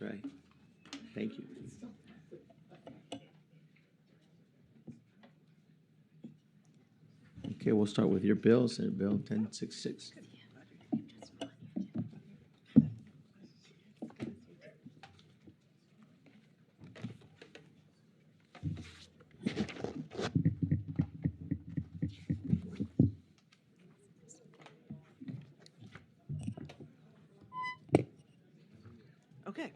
That's right. Thank you. Okay, we'll start with your bill, Senate Bill 1066. Okay.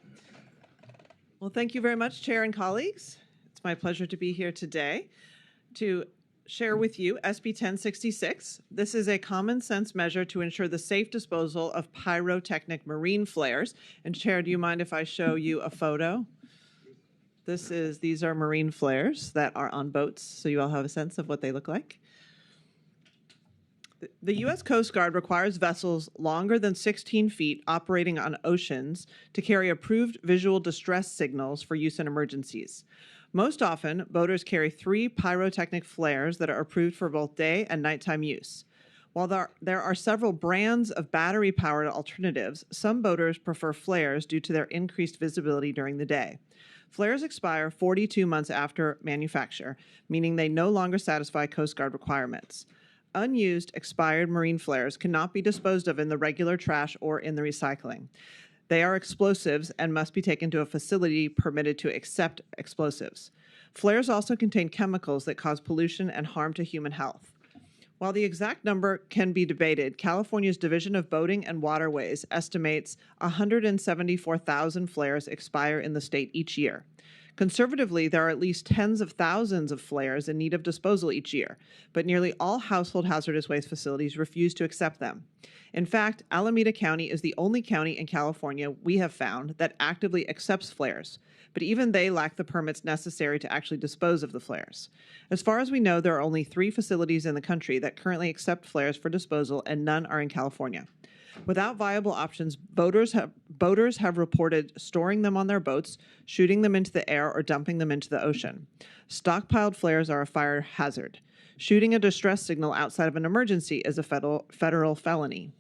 Well, thank you very much, Chair and colleagues. It's my pleasure to be here today to share with you SB 1066. This is a common sense measure to ensure the safe disposal of pyrotechnic marine flares. And Chair, do you mind if I show you a photo? These are marine flares that are on boats, so you all have a sense of what they look like. The U.S. Coast Guard requires vessels longer than 16 feet operating on oceans to carry approved visual distress signals for use in emergencies. Most often, boaters carry 3 pyrotechnic flares that are approved for both day and nighttime use. While there are several brands of battery-powered alternatives, some boaters prefer flares due to their increased visibility during the day. Flares expire 42 months after manufacture, meaning they no longer satisfy Coast Guard requirements. Unused, expired marine flares cannot be disposed of in the regular trash or in the recycling. They are explosives and must be taken to a facility permitted to accept explosives. Flares also contain chemicals that cause pollution and harm to human health. While the exact number can be debated, California's Division of Boating and Waterways estimates 174,000 flares expire in the state each year. Conservatively, there are at least tens of thousands of flares in need of disposal each year, but nearly all household hazardous waste facilities refuse to accept them. In fact, Alameda County is the only county in California we have found that actively accepts flares, but even they lack the permits necessary to actually dispose of the flares. As far as we know, there are only 3 facilities in the country that currently accept flares for disposal, and none are in California. Without viable options, boaters have reported storing them on their boats, shooting them into the air, or dumping them into the ocean. Stockpiled flares are a fire hazard. Shooting a distress signal outside of an emergency is a federal felony.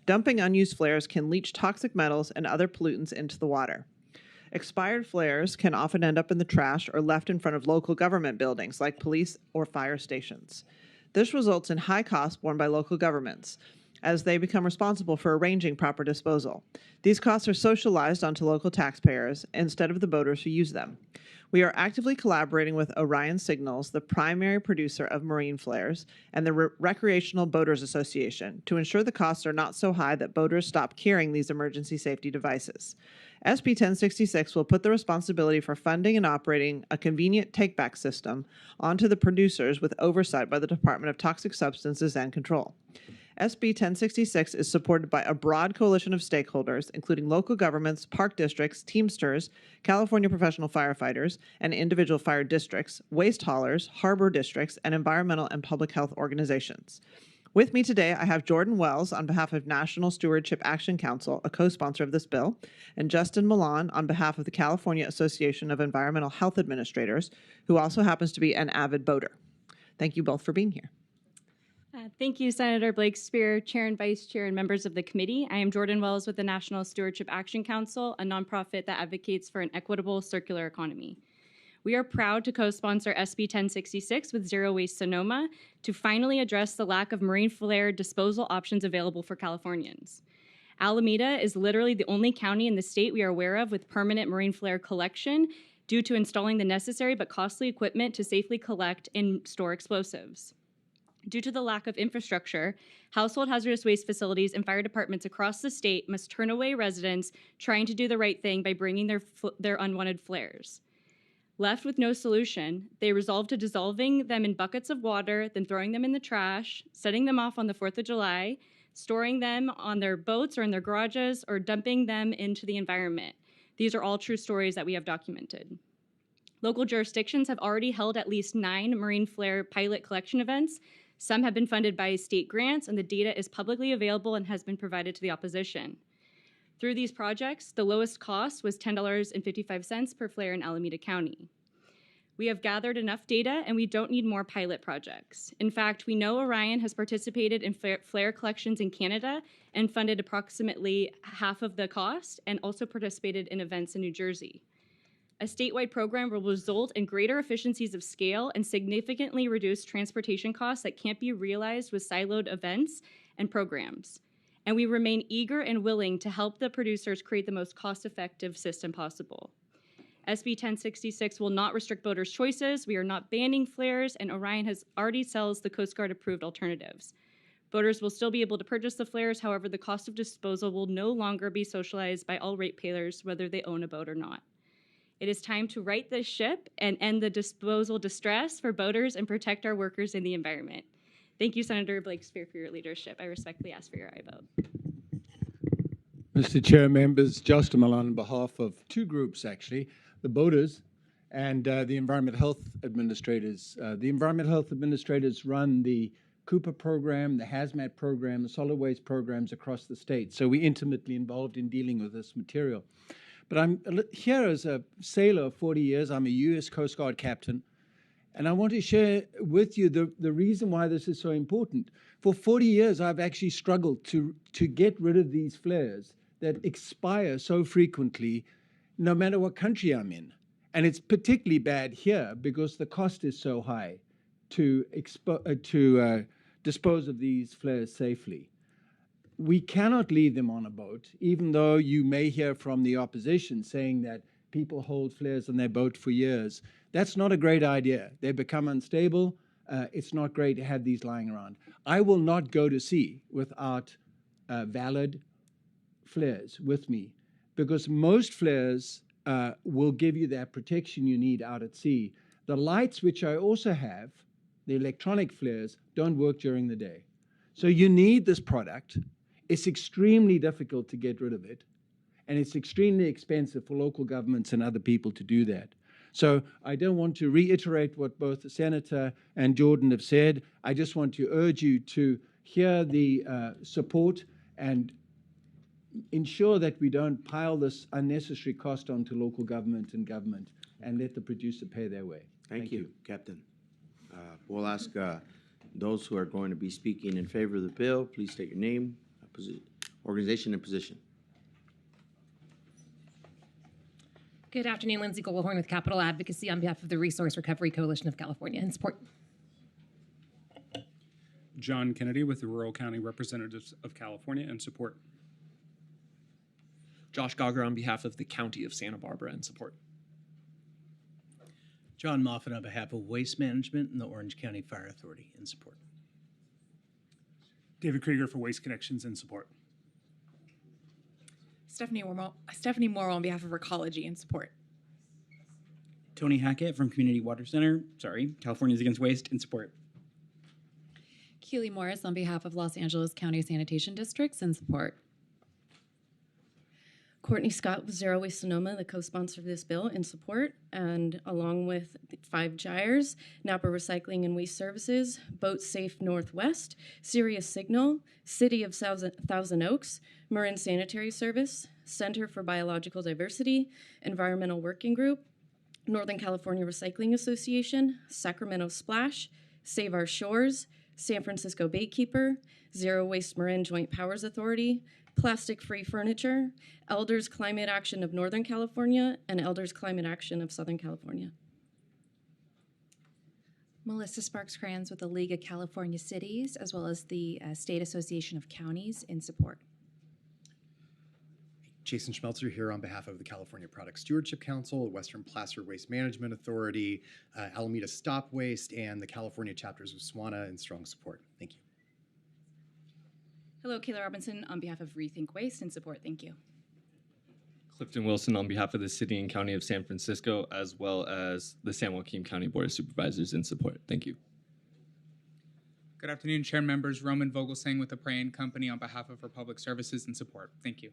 Dumping unused flares can leach toxic metals and other pollutants into the water. Expired flares can often end up in the trash or left in front of local government buildings like police or fire stations. This results in high costs borne by local governments, as they become responsible for arranging proper disposal. These costs are socialized onto local taxpayers instead of the boaters who use them. We are actively collaborating with Orion Signals, the primary producer of marine flares, and the Recreational Boaters Association to ensure the costs are not so high that boaters stop carrying these emergency safety devices. SB 1066 will put the responsibility for funding and operating a convenient take-back system onto the producers with oversight by the Department of Toxic Substances and Control. SB 1066 is supported by a broad coalition of stakeholders, including local governments, park districts, Teamsters, California professional firefighters, and individual fire districts, waste haulers, harbor districts, and environmental and public health organizations. With me today, I have Jordan Wells on behalf of National Stewardship Action Council, a co-sponsor of this bill, and Justin Milan on behalf of the California Association of Environmental Health Administrators, who also happens to be an avid boater. Thank you both for being here. Thank you, Senator Blakespear, Chair and Vice Chair, and members of the committee. I am Jordan Wells with the National Stewardship Action Council, a nonprofit that advocates for an equitable circular economy. We are proud to co-sponsor SB 1066 with Zero Waste Sonoma to finally address the lack of marine flare disposal options available for Californians. Alameda is literally the only county in the state we are aware of with permanent marine flare collection due to installing the necessary but costly equipment to safely collect and store explosives. Due to the lack of infrastructure, household hazardous waste facilities and fire departments across the state must turn away residents trying to do the right thing by bringing their unwanted flares. Left with no solution, they resolve to dissolving them in buckets of water, then throwing them in the trash, setting them off on the 4th of July, storing them on their boats or in their garages, or dumping them into the environment. These are all true stories that we have documented. Local jurisdictions have already held at least 9 marine flare pilot collection events. Some have been funded by state grants, and the data is publicly available and has been provided to the opposition. Through these projects, the lowest cost was $10.55 per flare in Alameda County. We have gathered enough data and we don't need more pilot projects. In fact, we know Orion has participated in flare collections in Canada and funded approximately half of the cost and also participated in events in New Jersey. A statewide program will result in greater efficiencies of scale and significantly reduce transportation costs that can't be realized with siloed events and programs. And we remain eager and willing to help the producers create the most cost-effective system possible. SB 1066 will not restrict boaters' choices. We are not banning flares, and Orion has already sells the Coast Guard approved alternatives. Boaters will still be able to purchase the flares. However, the cost of disposal will no longer be socialized by all ratepayers, whether they own a boat or not. It is time to right this ship and end the disposal distress for boaters and protect our workers and the environment. Thank you, Senator Blakespear, for your leadership. I respectfully ask for your aye vote. Mr. Chair, members, Josh DeMelon on behalf of two groups, actually, the boaters and the environmental health administrators. The environmental health administrators run the Cooper program, the hazmat program, the solid waste programs across the state. So we're intimately involved in dealing with this material. But I'm here as a sailor of 40 years. I'm a U.S. Coast Guard captain. And I want to share with you the reason why this is so important. For 40 years, I've actually struggled to get rid of these flares that expire so frequently, no matter what country I'm in. And it's particularly bad here because the cost is so high to dispose of these flares safely. We cannot leave them on a boat, even though you may hear from the opposition saying that people hold flares on their boat for years. That's not a great idea. They become unstable. It's not great to have these lying around. I will not go to sea without valid flares with me, because most flares will give you that protection you need out at sea. The lights, which I also have, the electronic flares, don't work during the day. So you need this product. It's extremely difficult to get rid of it, and it's extremely expensive for local governments and other people to do that. So I don't want to reiterate what both the Senator and Jordan have said. I just want to urge you to hear the support and ensure that we don't pile this unnecessary cost onto local government and let the producer pay their way. Thank you, Captain. We'll ask those who are going to be speaking in favor of the bill, please state your name, organization, and position. Good afternoon, Lindsay Goldhorn with Capital Advocacy on behalf of the Resource Recovery Coalition of California in support. John Kennedy with the Rural County Representatives of California in support. Josh Gauger on behalf of the County of Santa Barbara in support. John Moffat on behalf of Waste Management and the Orange County Fire Authority in support. David Krieger for Waste Connections in support. Stephanie Morrow on behalf of Recology in support. Tony Hackett from Community Water Center, Californians Against Waste in support. Keely Morris on behalf of Los Angeles County Sanitation Districts in support. Courtney Scott with Zero Waste Sonoma, the co-sponsor of this bill, in support, and along with 5 gyres, Napa Recycling and Waste Services, Boat Safe Northwest, Sirius Signal, City of Thousand Oaks, Marin Sanitary Service, Center for Biological Diversity, Environmental Working Group, Northern California Recycling Association, Sacramento Splash, Save Our Shores, San Francisco Baykeeper, Zero Waste Marin Joint Powers Authority, Plastic Free Furniture, Elders Climate Action of Northern California, and Elders Climate Action of Southern California. Melissa Sparks-Crans with the League of California Cities, as well as the State Association of Counties in support. Jason Schmelzer here on behalf of the California Product Stewardship Council, the Western Placer Waste Management Authority, Alameda Stop Waste, and the California chapters of SWANA in strong support. Thank you. Hello, Kayla Robinson on behalf of Rethink Waste in support. Thank you. Clifton Wilson on behalf of the City and County of San Francisco, as well as the San Joaquin County Board of Supervisors in support. Thank you. Good afternoon, Chair members. Roman Vogelsang with the Prey & Company on behalf of Republic Services in support. Thank you.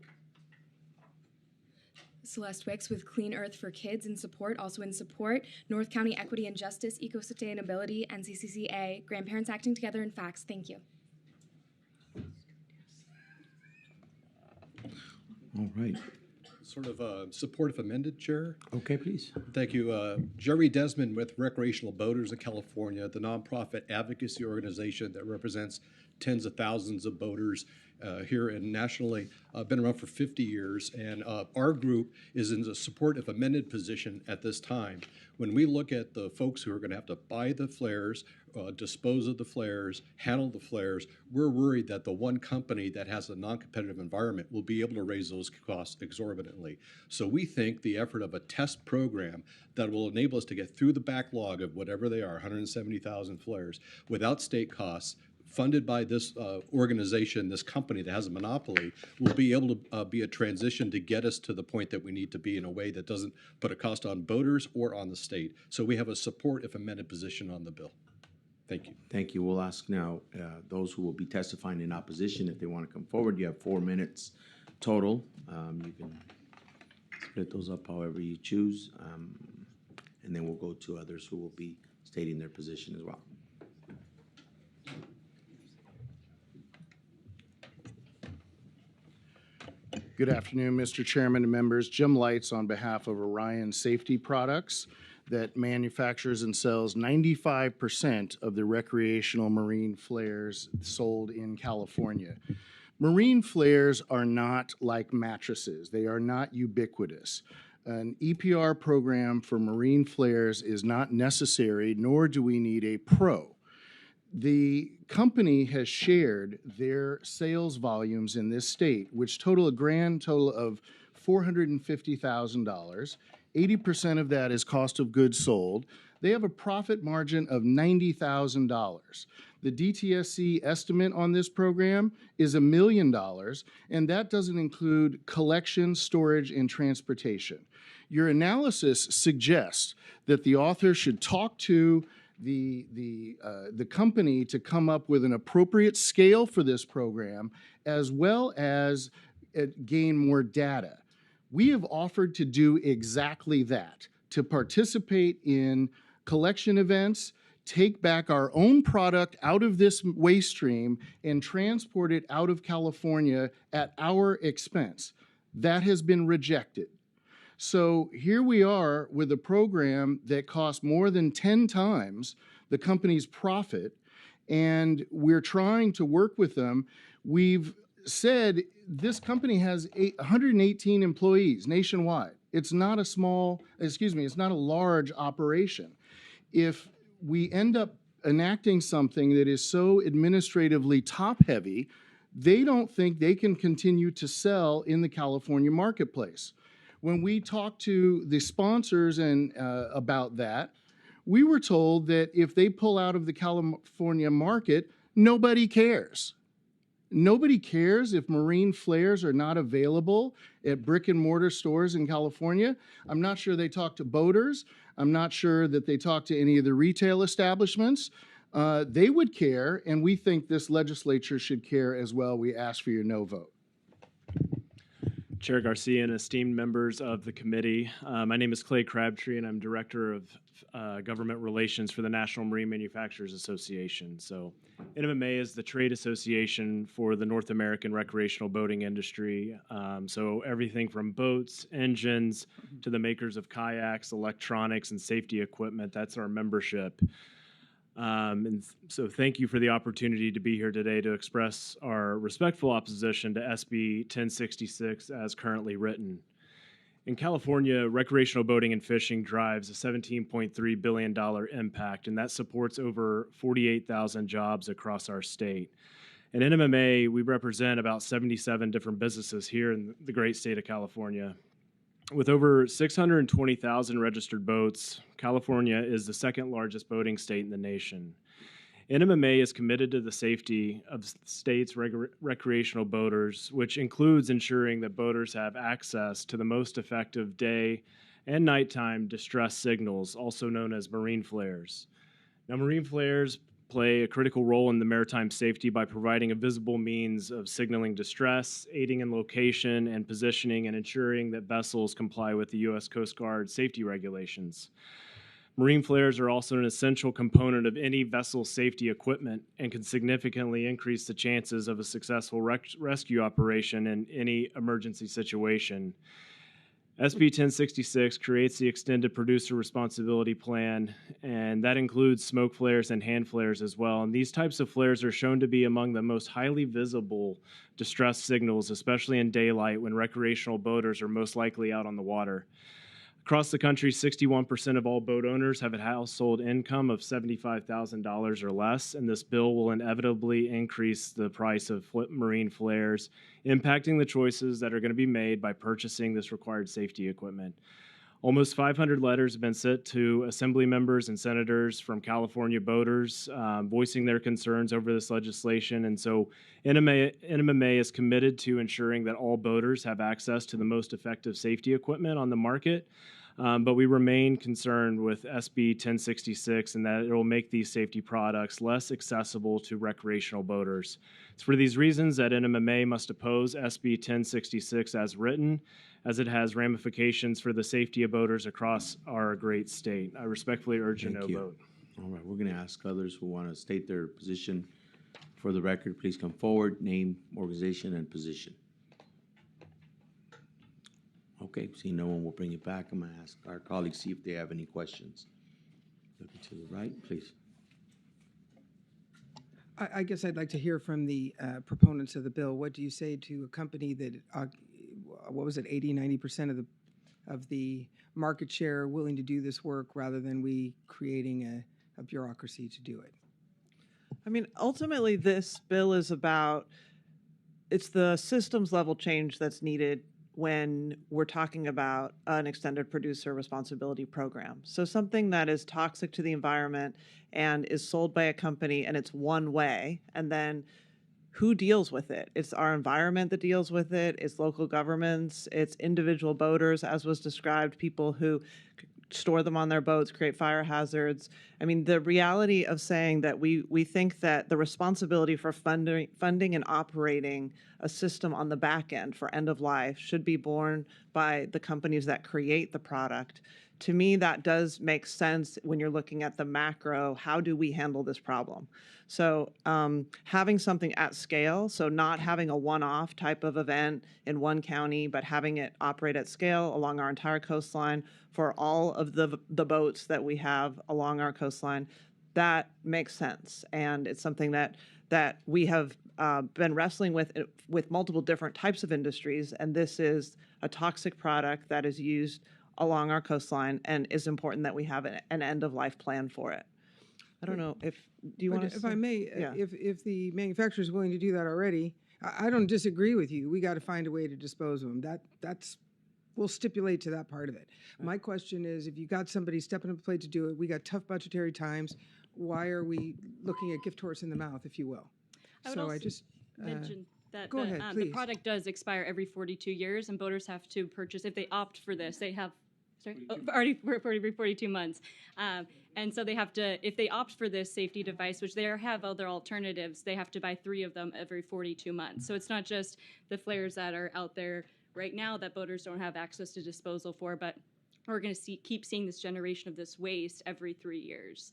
Celeste Wicks with Clean Earth for Kids in support, also in support. North County Equity and Justice, Eco-Sustainability, NCCCA, Grandparents Acting Together, and Facts. Thank you. All right. Sort of support if amended, Chair. Okay, please. Thank you. Jerry Desmond with Recreational Boaters of California, the nonprofit advocacy organization that represents tens of thousands of boaters here and nationally. Been around for 50 years, and our group is in the support if amended position at this time. When we look at the folks who are going to have to buy the flares, dispose of the flares, handle the flares, we're worried that the one company that has a non-competitive environment will be able to raise those costs exorbitantly. So we think the effort of a test program that will enable us to get through the backlog of whatever they are, 170,000 flares, without state costs, funded by this organization, this company that has a monopoly, will be able to be a transition to get us to the point that we need to be in a way that doesn't put a cost on boaters or on the state. So we have a support if amended position on the bill. Thank you. Thank you. We'll ask now those who will be testifying in opposition if they want to come forward. You have 4 minutes total. You can split those up however you choose, and then we'll go to others who will be stating their position as well. Good afternoon, Mr. Chairman and members. Jim Lights on behalf of Orion Safety Products that manufactures and sells 95% of the recreational marine flares sold in California. Marine flares are not like mattresses. They are not ubiquitous. An EPR program for marine flares is not necessary, nor do we need a pro. The company has shared their sales volumes in this state, which total a grand total of $450,000. 80% of that is cost of goods sold. They have a profit margin of $90,000. The DTSC estimate on this program is $1 million, and that doesn't include collection, storage, and transportation. Your analysis suggests that the author should talk to the company to come up with an appropriate scale for this program, as well as gain more data. We have offered to do exactly that, to participate in collection events, take back our own product out of this waste stream, and transport it out of California at our expense. That has been rejected. So here we are with a program that costs more than 10 times the company's profit, and we're trying to work with them. We've said this company has 118 employees nationwide. It's not it's not a large operation. If we end up enacting something that is so administratively top-heavy, they don't think they can continue to sell in the California marketplace. When we talked to the sponsors and about that, we were told that if they pull out of the California market, nobody cares. Nobody cares if marine flares are not available at brick and mortar stores in California. I'm not sure they talk to boaters. I'm not sure that they talk to any of the retail establishments. They would care, and we think this legislature should care as well. We ask for your no vote. Chair Garcia and esteemed members of the committee. My name is Clay Crabtree, and I'm Director of Government Relations for the National Marine Manufacturers Association. So NMMA is the trade association for the North American recreational boating industry. So everything from boats, engines, to the makers of kayaks, electronics, and safety equipment, that's our membership. And so thank you for the opportunity to be here today to express our respectful opposition to SB 1066 as currently written. In California, recreational boating and fishing drives a $17.3 billion impact, and that supports over 48,000 jobs across our state. At NMMA, we represent about 77 different businesses here in the great state of California. With over 620,000 registered boats, California is the second largest boating state in the nation. NMMA is committed to the safety of the state's recreational boaters, which includes ensuring that boaters have access to the most effective day and nighttime distress signals, also known as marine flares. Now, marine flares play a critical role in the maritime safety by providing a visible means of signaling distress, aiding in location and positioning, and ensuring that vessels comply with the U.S. Coast Guard safety regulations. Marine flares are also an essential component of any vessel safety equipment and can significantly increase the chances of a successful rescue operation in any emergency situation. SB 1066 creates the extended producer responsibility plan, and that includes smoke flares and hand flares as well. And these types of flares are shown to be among the most highly visible distress signals, especially in daylight when recreational boaters are most likely out on the water. Across the country, 61% of all boat owners have a household income of $75,000 or less, and this bill will inevitably increase the price of marine flares, impacting the choices that are going to be made by purchasing this required safety equipment. Almost 500 letters have been sent to assembly members and senators from California boaters voicing their concerns over this legislation. And so NMMA is committed to ensuring that all boaters have access to the most effective safety equipment on the market. But we remain concerned with SB 1066 and that it will make these safety products less accessible to recreational boaters. It's for these reasons that NMMA must oppose SB 1066 as written, as it has ramifications for the safety of boaters across our great state. I respectfully urge a no vote. All right, we're going to ask others who want to state their position for the record. Please come forward, name, organization, and position. Okay, seeing no one, we'll bring it back. I'm going to ask our colleagues, see if they have any questions. Looking to the right, please. I guess I'd like to hear from the proponents of the bill. What do you say to a company that, what was it, 80, 90% of the market share willing to do this work rather than we creating a bureaucracy to do it? I mean, ultimately, this bill is about, it's the systems level change that's needed when we're talking about an extended producer responsibility program. So something that is toxic to the environment and is sold by a company and it's one way, and then who deals with it? It's our environment that deals with it, it's local governments, it's individual boaters, as was described, people who store them on their boats, create fire hazards. I mean, the reality of saying that we think that the responsibility for funding and operating a system on the back end for end of life should be borne by the companies that create the product. To me, that does make sense when you're looking at the macro, how do we handle this problem? So having something at scale, so not having a one-off type of event in one county, but having it operate at scale along our entire coastline for all of the boats that we have along our coastline, that makes sense. And it's something that we have been wrestling with multiple different types of industries, and this is a toxic product that is used along our coastline, and it's important that we have an end-of-life plan for it. I don't know if, do you want to? If I may, yeah. if the manufacturer is willing to do that already, I don't disagree with you. We got to find a way to dispose of them. We'll stipulate to that part of it. Right. My question is, if you got somebody stepping up to the plate to do it, we got tough budgetary times, why are we looking at gift horse in the mouth, if you will? I would also mention that go ahead, the product does expire every 42 years, and boaters have to purchase, if they opt for this, they have, already for 42 months. And so they have to, if they opt for this safety device, which they have other alternatives, they have to buy 3 of them every 42 months. So it's not just the flares that are out there right now that boaters don't have access to disposal for, but we're going to keep seeing this generation of this waste every 3 years.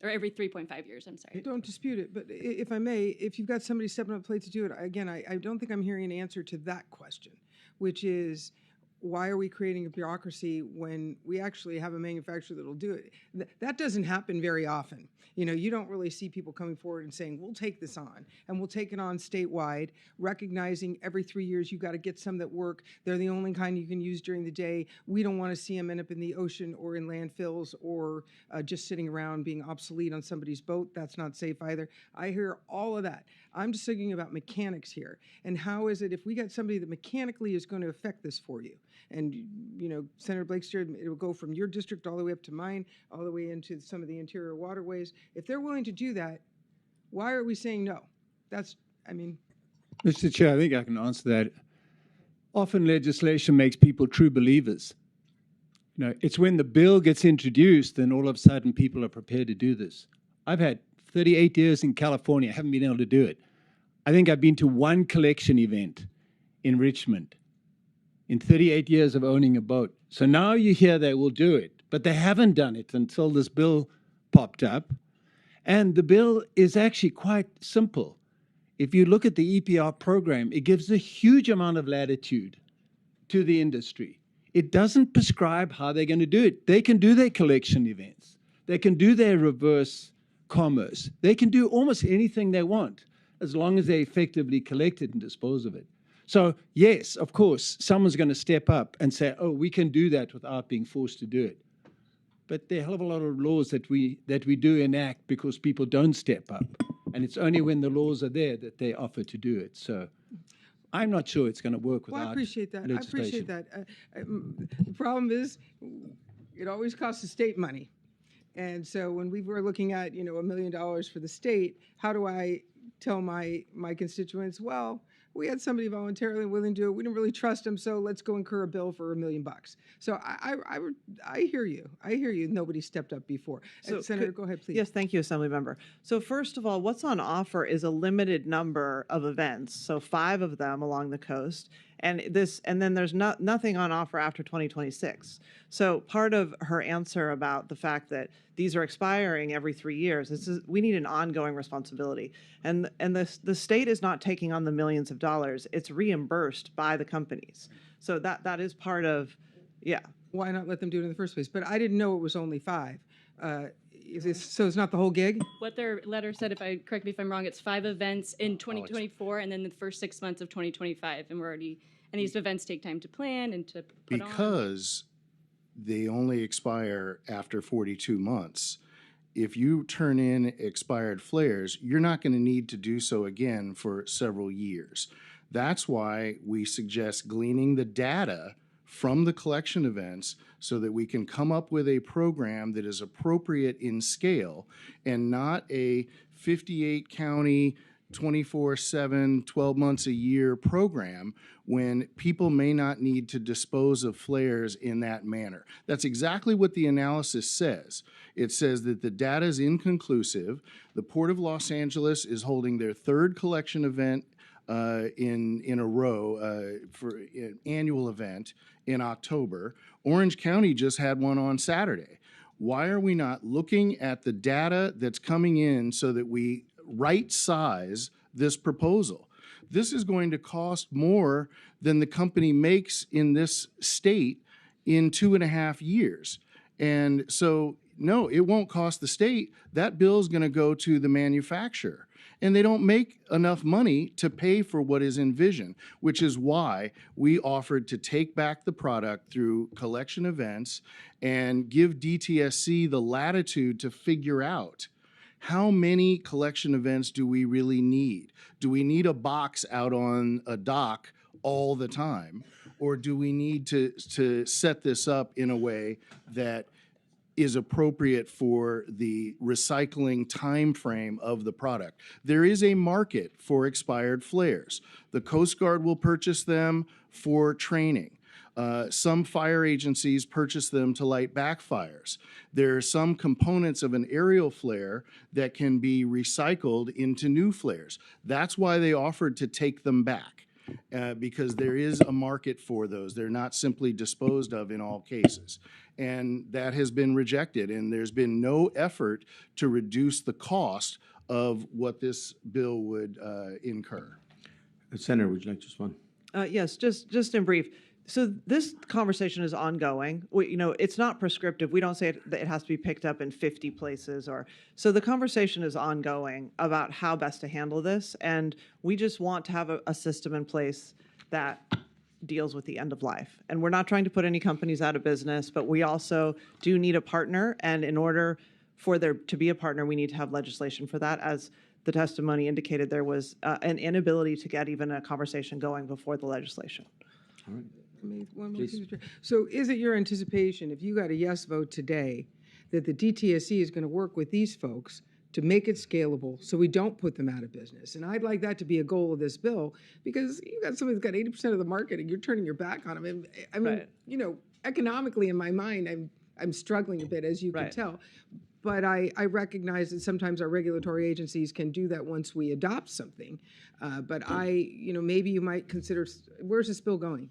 Or every 3.5 years, I'm sorry. Don't dispute it, but if I may, if you've got somebody stepping up to the plate to do it, again, I don't think I'm hearing an answer to that question, which is, why are we creating a bureaucracy when we actually have a manufacturer that'll do it? That doesn't happen very often. You know, you don't really see people coming forward and saying, we'll take this on, and we'll take it on statewide, recognizing every 3 years you've got to get some that work. They're the only kind you can use during the day. We don't want to see them end up in the ocean or in landfills or just sitting around being obsolete on somebody's boat. That's not safe either. I hear all of that. I'm just thinking about mechanics here. And how is it if we got somebody that mechanically is going to affect this for you? And, you know, Senator Blakespear, it will go from your district all the way up to mine, all the way into some of the interior waterways. If they're willing to do that, why are we saying no? That's, I mean. Mr. Chair, I think I can answer that. Often legislation makes people true believers. You know, it's when the bill gets introduced, then all of a sudden people are prepared to do this. I've had 38 years in California, I haven't been able to do it. I think I've been to one collection event in Richmond in 38 years of owning a boat. So now you hear they will do it, but they haven't done it until this bill popped up. And the bill is actually quite simple. If you look at the EPR program, it gives a huge amount of latitude to the industry. It doesn't prescribe how they're going to do it. They can do their collection events. They can do their reverse commerce. They can do almost anything they want as long as they effectively collect it and dispose of it. So yes, of course, someone's going to step up and say, oh, we can do that without being forced to do it. But there are a hell of a lot of laws that we do enact because people don't step up. And it's only when the laws are there that they offer to do it. So I'm not sure it's going to work without Well, I appreciate that. legislation. I appreciate that. The problem is, it always costs the state money. And so when we were looking at, $1 million for the state, how do I tell my constituents, well, we had somebody voluntarily willing to do it. We didn't really trust them, so let's go incur a bill for $1 million. So I hear you. I hear you. Nobody stepped up before. So Senator, go ahead, please. Yes, thank you, Assembly Member. So first of all, what's on offer is a limited number of events, so 5 of them along the coast, and then there's nothing on offer after 2026. So part of her answer about the fact that these are expiring every 3 years, we need an ongoing responsibility, and the state is not taking on the millions of dollars; it's reimbursed by the companies. So that is part of, yeah. Why not let them do it in the first place? But I didn't know it was only 5. So it's not the whole gig? What their letter said, correct me if I'm wrong, it's 5 events in 2024 and then the first 6 months of 2025, and these events take time to plan and to put on. Because they only expire after 42 months. If you turn in expired flares, you're not going to need to do so again for several years. That's why we suggest gleaning the data from the collection events so that we can come up with a program that is appropriate in scale and not a 58 county 24/7, 12 months a year program when people may not need to dispose of flares in that manner. That's exactly what the analysis says. It says that the data is inconclusive. The Port of Los Angeles is holding their 3rd collection event in a row for an annual event in October. Orange County just had one on Saturday. Why are we not looking at the data that's coming in so that we right size this proposal? This is going to cost more than the company makes in this state in 2.5 years. And so, no, it won't cost the state. That bill is going to go to the manufacturer. And they don't make enough money to pay for what is envisioned, which is why we offered to take back the product through collection events and give DTSC the latitude to figure out how many collection events do we really need? Do we need a box out on a dock all the time? Or do we need to set this up in a way that is appropriate for the recycling time frame of the product? There is a market for expired flares. The Coast Guard will purchase them for training. Some fire agencies purchase them to light backfires. There are some components of an aerial flare that can be recycled into new flares. That's why they offered to take them back, because there is a market for those. They're not simply disposed of in all cases. And that has been rejected, and there's been no effort to reduce the cost of what this bill would incur. Senator, would you like to respond? Yes, just in brief. So this conversation is ongoing. It's not prescriptive. We don't say that it has to be picked up in 50 places so the conversation is ongoing about how best to handle this. And we just want to have a system in place that deals with the end of life. And we're not trying to put any companies out of business, but we also do need a partner. And in order for there to be a partner, we need to have legislation for that. As the testimony indicated, there was an inability to get even a conversation going before the legislation. All right. One more thing. So is it your anticipation, if you got a yes vote today, that the DTSC is going to work with these folks to make it scalable so we don't put them out of business? And I'd like that to be a goal of this bill, because you got somebody that's got 80% of the market and you're turning your back on them. And I mean, economically in my mind, I'm struggling a bit, as you can tell. But I recognize that sometimes our regulatory agencies can do that once we adopt something. But maybe you might consider, where's this bill going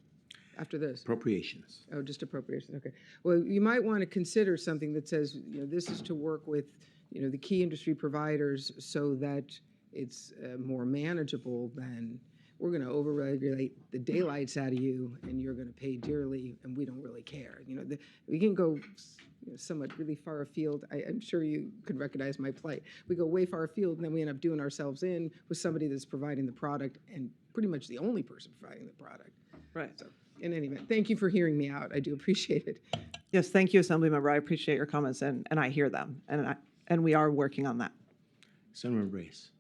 after this? Appropriations. Oh, just appropriations. Okay. Well, you might want to consider something that says, this is to work with, the key industry providers so that it's more manageable than we're going to overregulate the daylights out of you, and you're going to pay dearly, and we don't really care. We can go somewhat really far afield. I'm sure you could recognize my plight. We go way far afield, and then we end up doing ourselves in with somebody that's providing the product and pretty much the only person providing the product. Right. So, in any event, thank you for hearing me out. I do appreciate it. Yes, thank you, Assemblymember. I appreciate your comments, and I hear them, and we are working on that. Senator Reyes.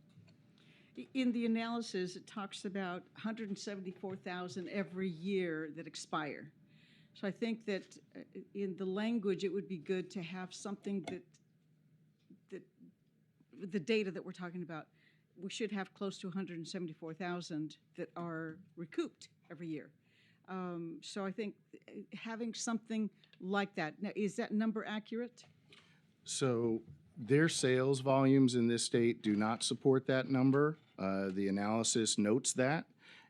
In the analysis, it talks about 174,000 every year that expire. So I think that in the language, it would be good to have something that the data that we're talking about, we should have close to 174,000 that are recouped every year. So I think having something like that. Now, is that number accurate? So their sales volumes in this state do not support that number. The analysis notes that.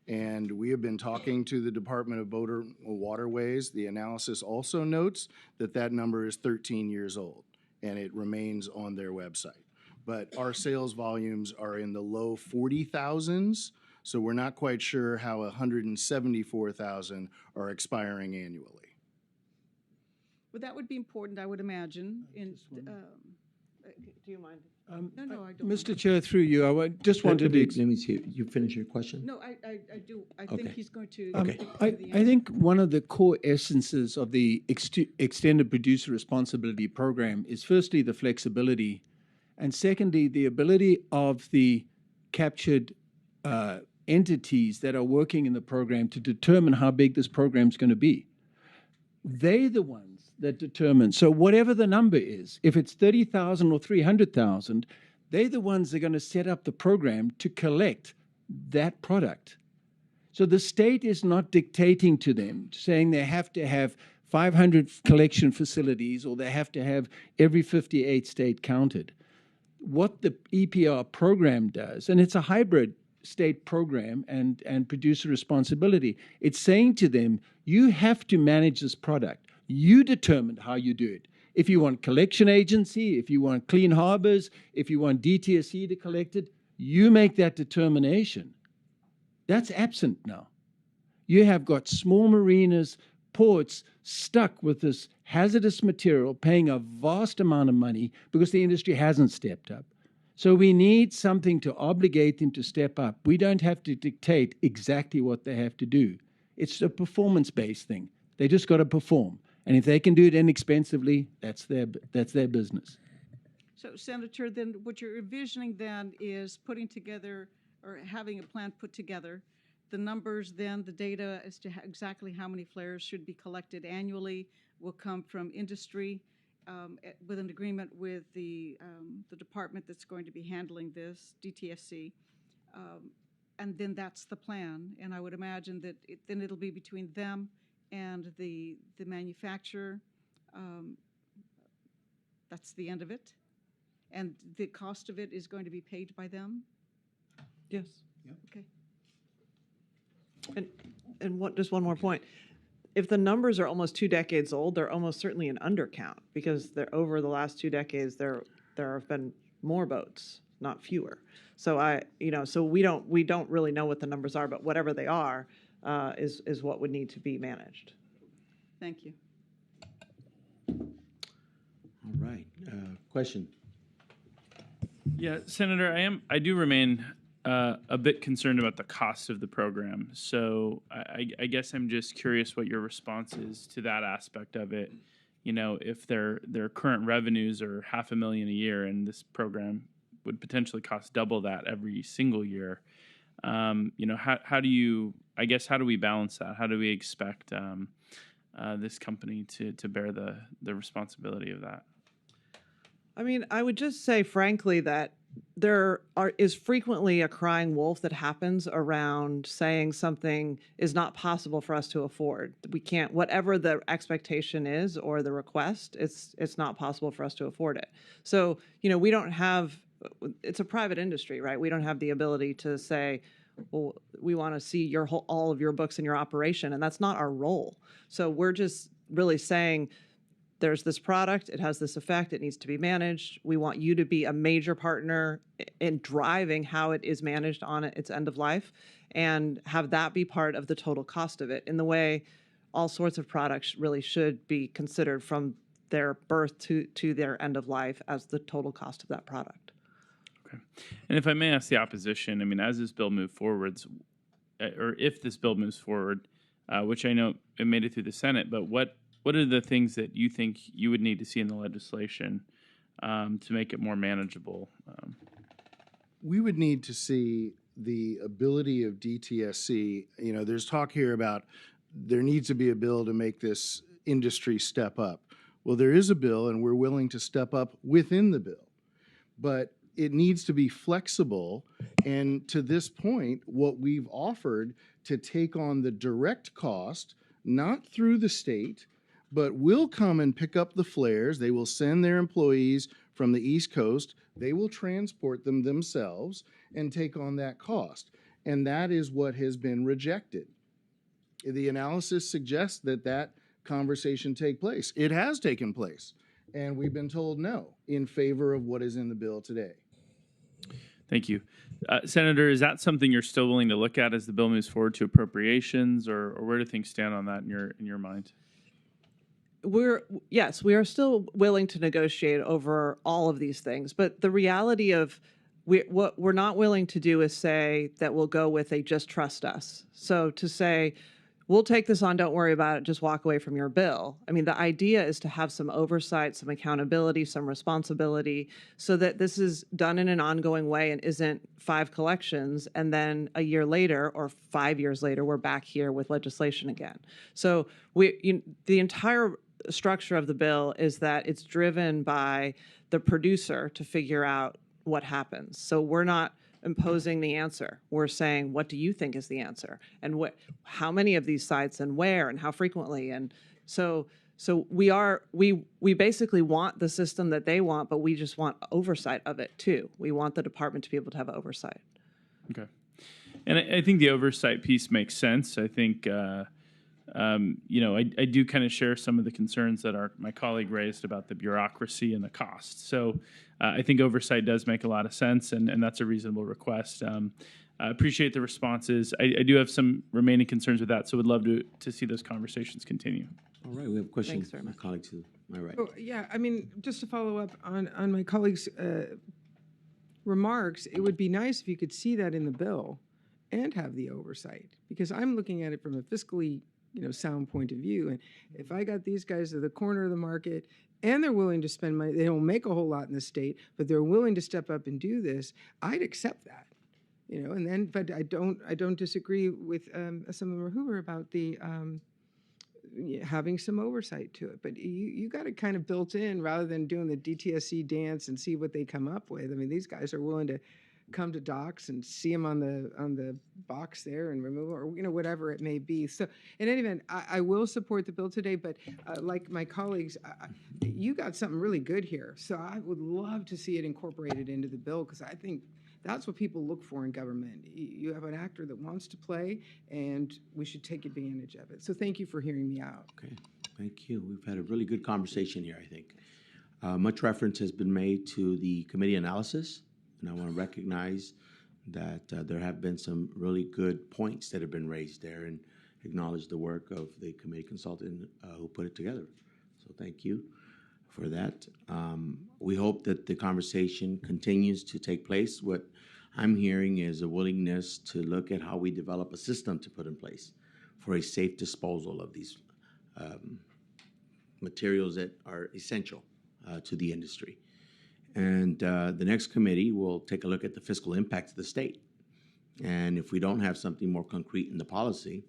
And we have been talking to the Department of Waterways. The analysis also notes that that number is 13 years old, and it remains on their website. But our sales volumes are in the low 40,000s, so we're not quite sure how 174,000 are expiring annually. Well, that would be important, I would imagine. Do you mind? No, I don't. Mr. Chair, through you, just wanted to. Let me see. You finish your question? No, I do. I Okay. think he's going to. I think one of the core essences of the extended producer responsibility program is firstly the flexibility, and secondly the ability of the captured entities that are working in the program to determine how big this program is going to be. They're the ones that determine. So whatever the number is, if it's 30,000 or 300,000, they're the ones that are going to set up the program to collect that product. So the state is not dictating to them, saying they have to have 500 collection facilities or they have to have every 58 state counted. What the EPR program does, and it's a hybrid state program and producer responsibility, it's saying to them, you have to manage this product. You determine how you do it. If you want collection agency, if you want clean harbors, if you want DTSC to collect it, you make that determination. That's absent now. You have got small marinas, ports stuck with this hazardous material, paying a vast amount of money because the industry hasn't stepped up. So we need something to obligate them to step up. We don't have to dictate exactly what they have to do. It's a performance-based thing. They just got to perform. And if they can do it inexpensively, that's their business. So, Senator, then what you're envisioning then is putting together or having a plan put together, the numbers then, the data as to exactly how many flares should be collected annually will come from industry with an agreement with the department that's going to be handling this, DTSC. And then that's the plan. And I would imagine that then it'll be between them and the manufacturer. That's the end of it. And the cost of it is going to be paid by them? Yes. Yep. And Okay. just one more point. If the numbers are almost 2 decades old, they're almost certainly an undercount because they're over the last 2 decades there have been more boats, not fewer. So so we don't really know what the numbers are, but whatever they are is what would need to be managed. Thank you. All right. Question. Yeah, Senator, I do remain a bit concerned about the cost of the program. So I guess I'm just curious what your response is to that aspect of it. You know, if their current revenues are $500,000 a year, and this program would potentially cost double that every single year. How do we balance that? How do we expect this company to bear the responsibility of that? I mean, I would just say, frankly, that there is frequently a crying wolf that happens around saying something is not possible for us to afford. We can't, whatever the expectation is or the request, it's not possible for us to afford it. So, we don't have, it's a private industry, right? We don't have the ability to say, well, we want to see all of your books in your operation, and that's not our role. So we're just really saying there's this product, it has this effect, it needs to be managed. We want you to be a major partner in driving how it is managed on its end of life, and have that be part of the total cost of it, in the way all sorts of products really should be considered from their birth to their end of life as the total cost of that product. Okay. And if I may ask the opposition, I mean, as this bill moves forwards, or if this bill moves forward, which I know it made it through the Senate, but what are the things that you think you would need to see in the legislation to make it more manageable? We would need to see the ability of DTSC. You know, there's talk here about there needs to be a bill to make this industry step up. Well, there is a bill, and we're willing to step up within the bill. But it needs to be flexible. And to this point, what we've offered to take on the direct cost, not through the state, but will come and pick up the flares. They will send their employees from the East Coast. They will transport them themselves and take on that cost. And that is what has been rejected. The analysis suggests that that conversation take place. It has taken place. And we've been told no in favor of what is in the bill today. Thank you. Senator, is that something you're still willing to look at as the bill moves forward to appropriations, or where do things stand on that in your mind? Yes, we are still willing to negotiate over all of these things, but the reality of what we're not willing to do is say that we'll go with a just trust us. So to say, we'll take this on, don't worry about it, just walk away from your bill. I mean, the idea is to have some oversight, some accountability, some responsibility, so that this is done in an ongoing way and isn't 5 collections, and then a year later or 5 years later, we're back here with legislation again. So the entire structure of the bill is that it's driven by the producer to figure out what happens. So we're not imposing the answer. We're saying, what do you think is the answer? And how many of these sites, and where, and how frequently? And so we basically want the system that they want, but we just want oversight of it too. We want the department to be able to have oversight. Okay. And I think the oversight piece makes sense. I think, I do kind of share some of the concerns that my colleague raised about the bureaucracy and the cost. So I think oversight does make a lot of sense, and that's a reasonable request. I appreciate the responses. I do have some remaining concerns with that, so would love to see those conversations continue. All right, we have a question. Thanks very much. My colleague to my right. Oh, yeah, I mean, just to follow up on my colleague's remarks, it would be nice if you could see that in the bill and have the oversight, because I'm looking at it from a fiscally sound point of view. And if I got these guys at the corner of the market and they're willing to spend money, they don't make a whole lot in the state, but they're willing to step up and do this, I'd accept that. And then, but I don't disagree with Assemblymember Hoover about the having some oversight to it. But you got it kind of built in, rather than doing the DTSC dance and see what they come up with. I mean, these guys are willing to come to docs and see them on the box there and remove, or whatever it may be. So in any event, I will support the bill today, but like my colleagues, you got something really good here. So I would love to see it incorporated into the bill, because I think that's what people look for in government. You have an actor that wants to play, and we should take advantage of it. So thank you for hearing me out. Okay, thank you. We've had a really good conversation here, I think. Much reference has been made to the committee analysis. And I want to recognize that there have been some really good points that have been raised there, and acknowledge the work of the committee consultant who put it together. So thank you for that. We hope that the conversation continues to take place. What I'm hearing is a willingness to look at how we develop a system to put in place for a safe disposal of these materials that are essential to the industry. And the next committee will take a look at the fiscal impact of the state. And if we don't have something more concrete in the policy,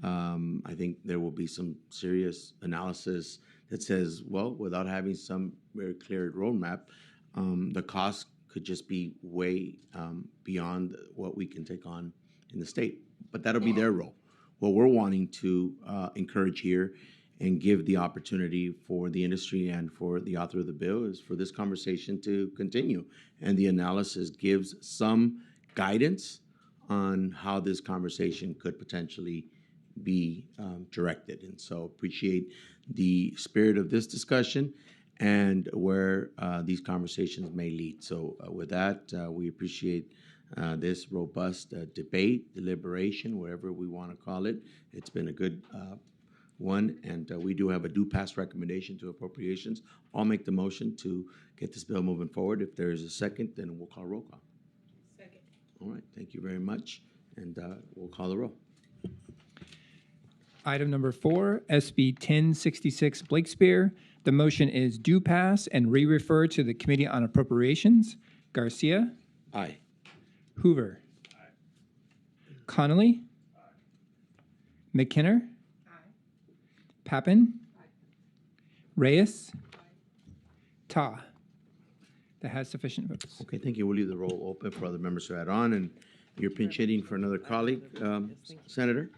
I think there will be some serious analysis that says, well, without having some very clear roadmap, the cost could just be way beyond what we can take on in the state. But that'll be their role. What we're wanting to encourage here and give the opportunity for the industry and for the author of the bill is for this conversation to continue. And the analysis gives some guidance on how this conversation could potentially be directed. And so appreciate the spirit of this discussion and where these conversations may lead. So with that, we appreciate this robust debate, deliberation, whatever we want to call it. It's been a good one, and we do have a do pass recommendation to appropriations. I'll make the motion to get this bill moving forward. If there is a second, then we'll call roll call. Second. All right, thank you very much, and we'll call the roll. Item number 4, SB 1066 Blakespear. The motion is do pass and re-refer to the Committee on Appropriations. Garcia. Aye. Hoover. Connolly. McKinner. Pappen. Reyes. Ta. That has sufficient votes. Okay, thank you. We'll leave the roll open for other members to add on, and you're pinch hitting for another colleague, Senator.